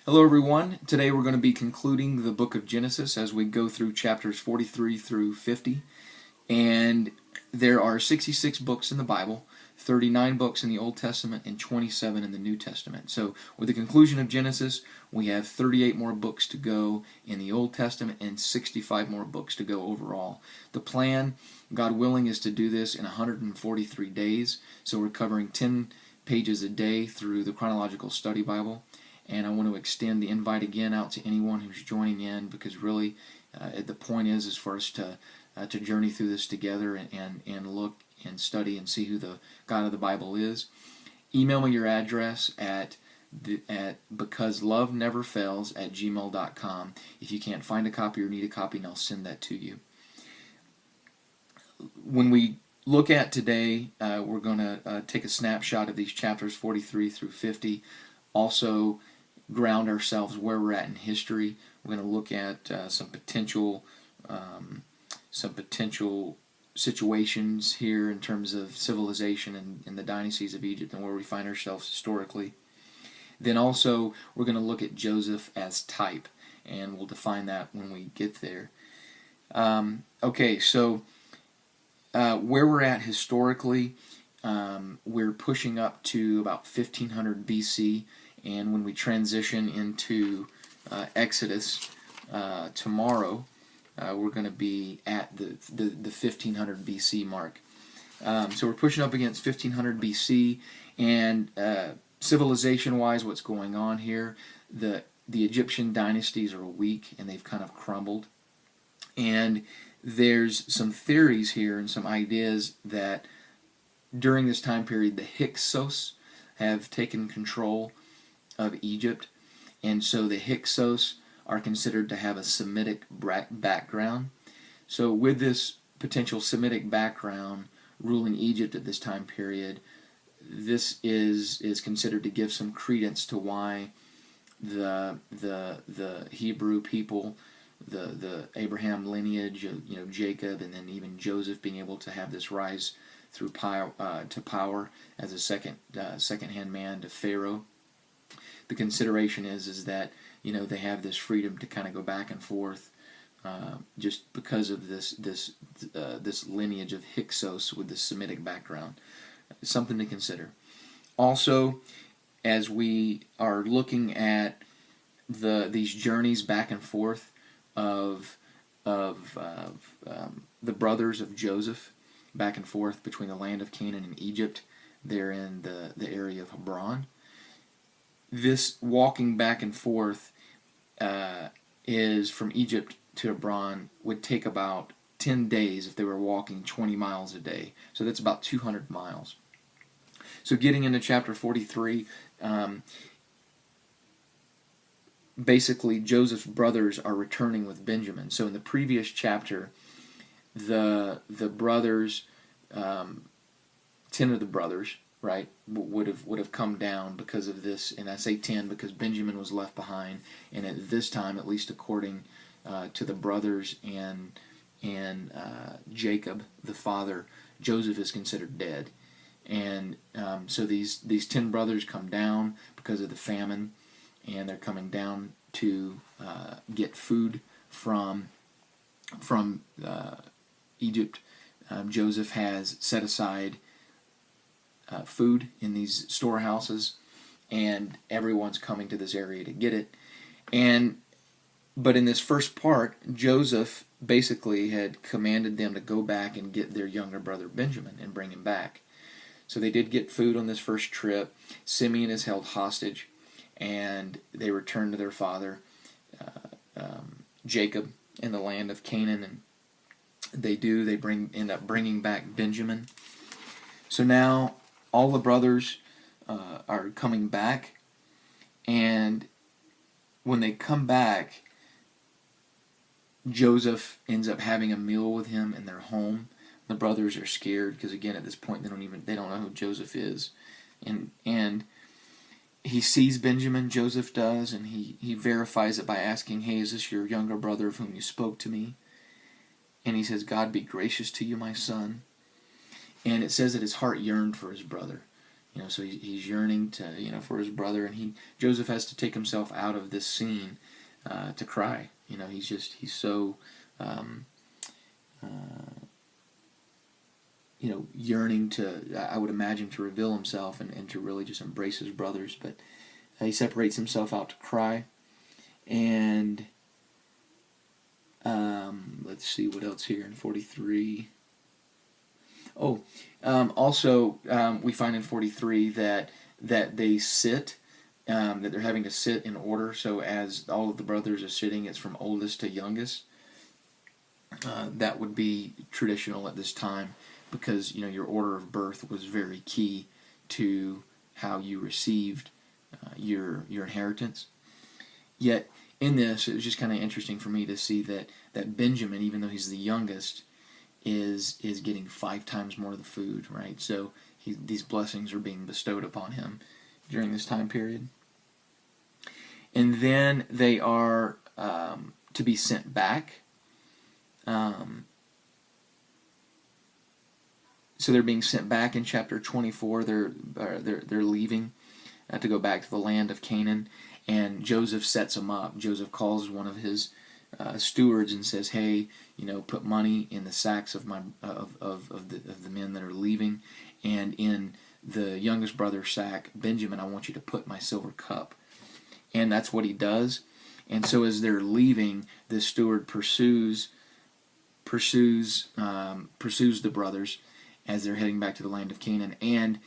Hello, everyone. Today we're going to be concluding the book of Genesis as we go through chapters 43 through 50. And there are 66 books in the Bible, 39 books in the Old Testament, and 27 in the New Testament. So, with the conclusion of Genesis, we have 38 more books to go in the Old Testament and 65 more books to go overall. The plan, God willing, is to do this in 143 days. So, we're covering 10 pages a day through the Chronological Study Bible. And I want to extend the invite again out to anyone who's joining in, because really the point is for us to journey through this together and look and study and see who the God of the Bible is. Email me your address at becauseloveneverfails@gmail.com if you can't find a copy or need a copy, and I'll send that to you. When we look at today, we're going to take a snapshot of these chapters 43 through 50. Also, ground ourselves where we're at in history. We're going to look at some potential situations here in terms of civilization and the dynasties of Egypt and where we find ourselves historically. Then also we're going to look at Joseph as type, and we'll define that when we get there. So where we're at historically, we're pushing up to about 1500 BC. And when we transition into Exodus tomorrow, we're going to be at the 1500 BC mark. So we're pushing up against 1500 BC, and civilization-wise, what's going on here? The Egyptian dynasties are weak, and they've kind of crumbled. And there's some theories here and some ideas that during this time period, the Hyksos have taken control of Egypt, and so the Hyksos are considered to have a Semitic background. So with this potential Semitic background ruling Egypt at this time period, this is considered to give some credence to why the Hebrew people, the Abraham lineage of Jacob, and then even Joseph being able to have this rise through to power as a second-hand man to Pharaoh. The consideration is that they have this freedom to kind of go back and forth just because of this lineage of Hyksos with the Semitic background. Something to consider. Also, as we are looking at these journeys back and forth of the brothers of Joseph, back and forth between the land of Canaan and Egypt, they're in the area of Hebron. This walking back and forth is from Egypt to Hebron would take about 10 days if they were walking 20 miles a day. So that's about 200 miles. So getting into chapter 43, basically Joseph's brothers are returning with Benjamin. So in the previous chapter, the brothers, 10 of the brothers, right, would have come down because of this, and I say 10 because Benjamin was left behind, and at this time, at least according to the brothers and Jacob, the father, Joseph is considered dead, and so these 10 brothers come down because of the famine, and they're coming down to get food from Egypt. Joseph has set aside food in these storehouses, and everyone's coming to this area to get it. But in this first part, Joseph basically had commanded them to go back and get their younger brother Benjamin and bring him back. So they did get food on this first trip. Simeon is held hostage, and they return to their father Jacob in the land of Canaan, and they end up bringing back Benjamin. So now all the brothers are coming back, and when they come back, Joseph ends up having a meal with him in their home. The brothers are scared because, again, at this point they don't know who Joseph is, and he sees Benjamin, Joseph does, and he verifies it by asking, "Hey, is this your younger brother of whom you spoke to me?" And he says, "God be gracious to you, my son." And it says that his heart yearned for his brother. So he's yearning to, for his brother, and Joseph has to take himself out of this scene to cry. He's so yearning to, I would imagine, to reveal himself and to really just embrace his brothers. But he separates himself out to cry. And let's see what else here in 43. Also, we find in 43 that they sit, that they're having to sit in order. So as all of the brothers are sitting, it's from oldest to youngest. That would be traditional at this time, because your order of birth was very key to how you received your inheritance. Yet in this, it was just kind of interesting for me to see that Benjamin, even though he's the youngest, is getting 5 times more of the food, right? So these blessings are being bestowed upon him during this time period. And then they are to be sent back. So they're being sent back in chapter 24. They're leaving to go back to the land of Canaan, and Joseph sets them up. Joseph calls one of his stewards and says, "Hey, put money in the sacks of the men that are leaving, and in the youngest brother's sack, Benjamin, I want you to put my silver cup." And that's what he does. And so as they're leaving, the steward pursues the brothers as they're heading back to the land of Canaan, and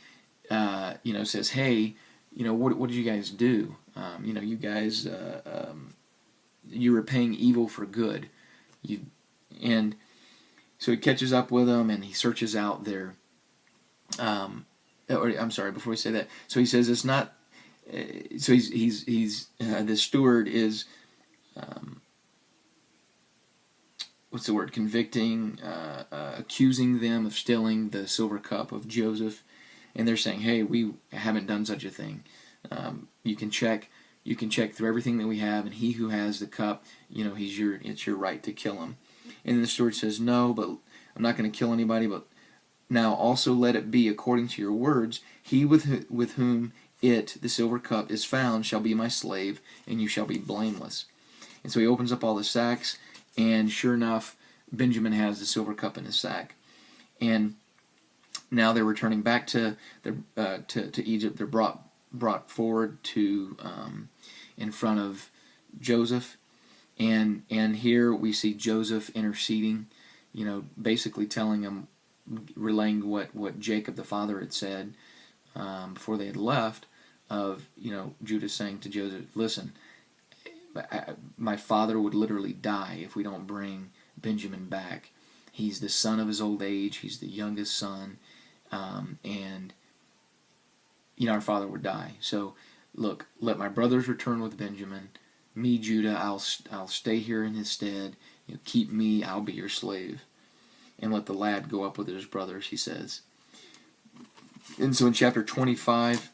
says, "Hey, what did you guys do? You guys you were paying evil for good." And so he catches up with them, and he searches out their. I'm sorry. Before we say that, so he says it's not. So he's the steward is. What's the word? Convicting, accusing them of stealing the silver cup of Joseph, and they're saying, "Hey, we haven't done such a thing. You can check through everything that we have, and he who has the cup, it's your right to kill him." And then the steward says, "No, but I'm not going to kill anybody. But now also let it be according to your words. He with whom the silver cup, is found shall be my slave, and you shall be blameless." And so he opens up all the sacks. And sure enough, Benjamin has the silver cup in his sack. And now they're returning back to Egypt. They're brought forward to in front of Joseph, and here we see Joseph interceding, basically telling him, relaying what Jacob the father had said before they had left, of Judah saying to Joseph, "Listen, my father would literally die if we don't bring Benjamin back. He's the son of his old age. He's the youngest son, and our father would die. So, look, let my brothers return with Benjamin. Me, Judah, I'll stay here in his stead. Keep me. I'll be your slave, and let the lad go up with his brothers," he says. And so in chapter 25,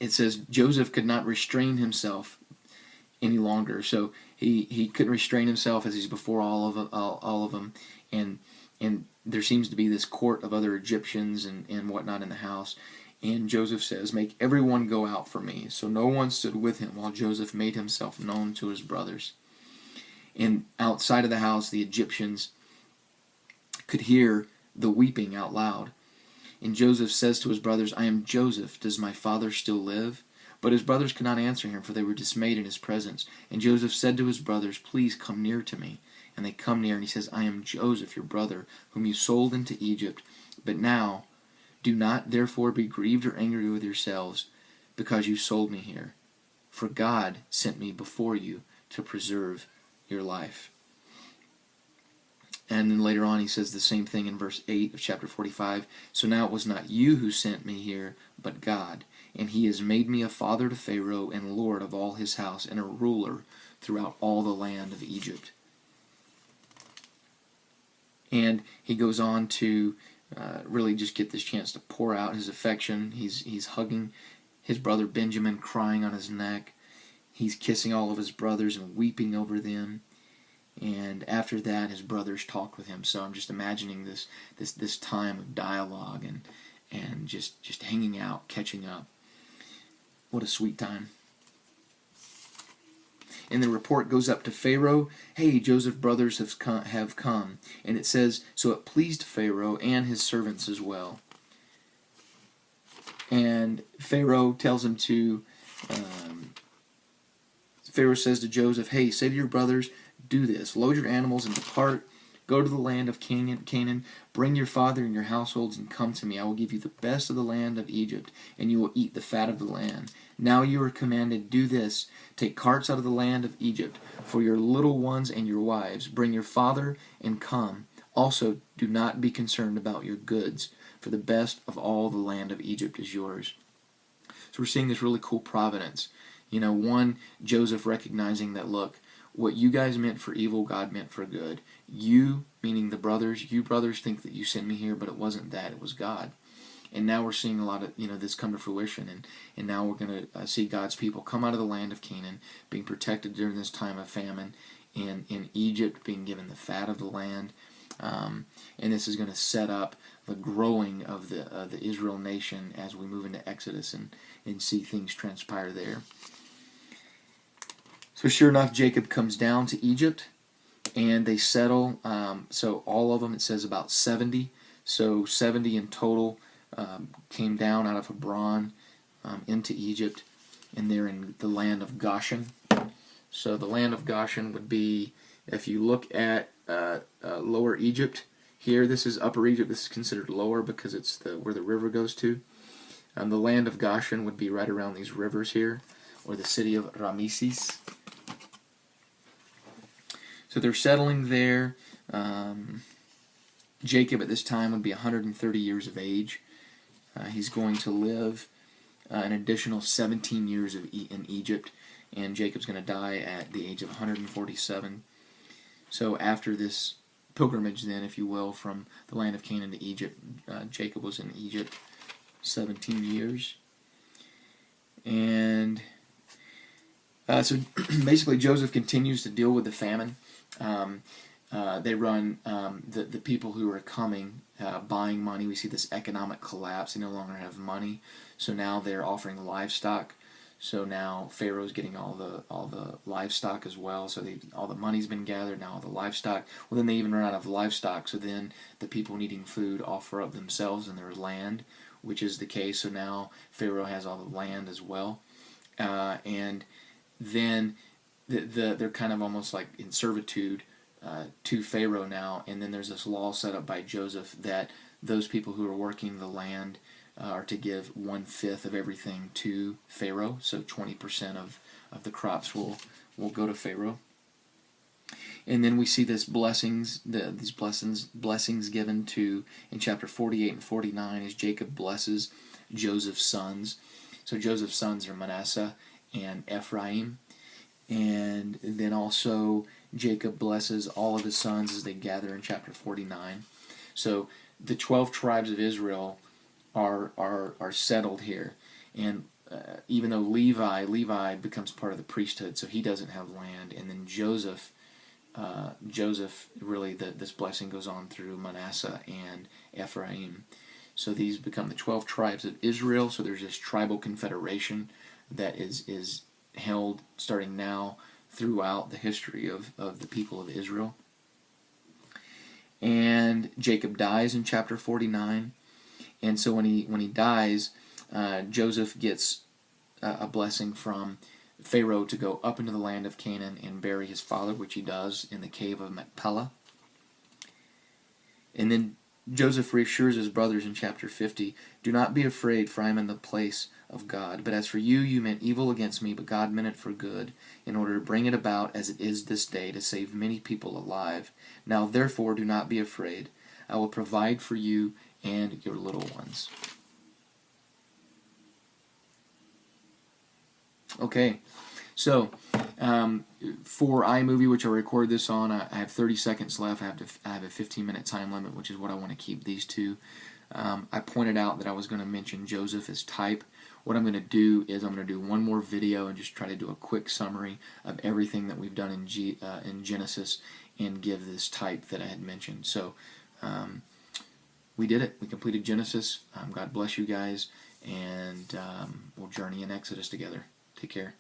it says Joseph could not restrain himself any longer. So he couldn't restrain himself as he's before all of them, and there seems to be this court of other Egyptians and whatnot in the house. And Joseph says, "Make everyone go out for me." So no one stood with him while Joseph made himself known to his brothers. And outside of the house, the Egyptians could hear the weeping out loud. And Joseph says to his brothers, "I am Joseph. Does my father still live?" But his brothers could not answer him, for they were dismayed in his presence. And Joseph said to his brothers, "Please come near to me." And they come near, and he says, "I am Joseph, your brother, whom you sold into Egypt. But now, do not therefore be grieved or angry with yourselves, because you sold me here. For God sent me before you to preserve your life." And then later on he says the same thing in verse 8 of chapter 45. "So now it was not you who sent me here, but God. And he has made me a father to Pharaoh and lord of all his house and a ruler throughout all the land of Egypt." And he goes on to really just get this chance to pour out his affection. He's hugging his brother Benjamin, crying on his neck. He's kissing all of his brothers and weeping over them. And after that, his brothers talk with him. So I'm just imagining this time of dialogue and just hanging out, catching up. What a sweet time. And the report goes up to Pharaoh, hey, Joseph's brothers have come. And it says, so it pleased Pharaoh and his servants as well. And Pharaoh tells him to, Pharaoh says to Joseph, hey, say to your brothers, do this. Load your animals and depart. Go to the land of Canaan. Bring your father and your households and come to me. I will give you the best of the land of Egypt, and you will eat the fat of the land. Now you are commanded, do this. Take carts out of the land of Egypt for your little ones and your wives. Bring your father and come. Also, do not be concerned about your goods, for the best of all the land of Egypt is yours. So we're seeing this really cool providence. One, Joseph recognizing that, look, what you guys meant for evil, God meant for good. You, meaning the brothers, you brothers think that you sent me here, but it wasn't that, it was God. And now we're seeing a lot of, this come to fruition, and now we're going to see God's people come out of the land of Canaan, being protected during this time of famine, and in Egypt being given the fat of the land. And this is going to set up the growing of the Israel nation as we move into Exodus and see things transpire there. So sure enough, Jacob comes down to Egypt, and they settle. So all of them, it says about 70. So 70 in total came down out of Hebron into Egypt, and they're in the land of Goshen. So the land of Goshen would be, if you look at Lower Egypt here, this is Upper Egypt. This is considered lower because it's where the river goes to. The land of Goshen would be right around these rivers here, or the city of Rameses. So they're settling there. Jacob at this time would be 130 years of age. He's going to live an additional 17 years in Egypt, and Jacob's going to die at the age of 147. So after this pilgrimage, then, if you will, from the land of Canaan to Egypt, Jacob was in Egypt 17 years. And so basically Joseph continues to deal with the famine. They run the people who are coming, buying money. We see this economic collapse. They no longer have money, so now they're offering livestock. So now Pharaoh's getting all the livestock as well. So all the money's been gathered, now all the livestock. Well, then they even run out of livestock. So then the people needing food offer up themselves and their land, which is the case. So now Pharaoh has all the land as well, and then they're kind of almost like in servitude to Pharaoh now. And then there's this law set up by Joseph that those people who are working the land are to give 1/5 of everything to Pharaoh. So 20% of the crops will go to Pharaoh. And then we see these blessings given to in chapter 48 and 49 as Jacob blesses Joseph's sons. So Joseph's sons are Manasseh and Ephraim. And then also Jacob blesses all of his sons as they gather in chapter 49. So the 12 tribes of Israel are settled here. And even though Levi becomes part of the priesthood, so he doesn't have land. And then Joseph really, this blessing goes on through Manasseh and Ephraim. So these become the 12 tribes of Israel. So there's this tribal confederation that is held starting now throughout the history of the people of Israel. And Jacob dies in chapter 49. And so when he dies, Joseph gets a blessing from Pharaoh to go up into the land of Canaan and bury his father, which he does in the cave of Machpelah. And then Joseph reassures his brothers in chapter 50, "Do not be afraid, for I am in the place of God. But as for you, you meant evil against me, but God meant it for good, in order to bring it about as it is this day, to save many people alive. Now therefore do not be afraid. I will provide for you and your little ones." Okay, so for iMovie, which I record this on, I have 30 seconds left. I have a 15-minute time limit, which is what I want to keep these to. I pointed out that I was going to mention Joseph as type. What I'm going to do is I'm going to do one more video and just try to do a quick summary of everything that we've done in Genesis and give this type that I had mentioned. So we did it. We completed Genesis. God bless you guys, and we'll journey in Exodus together. Take care.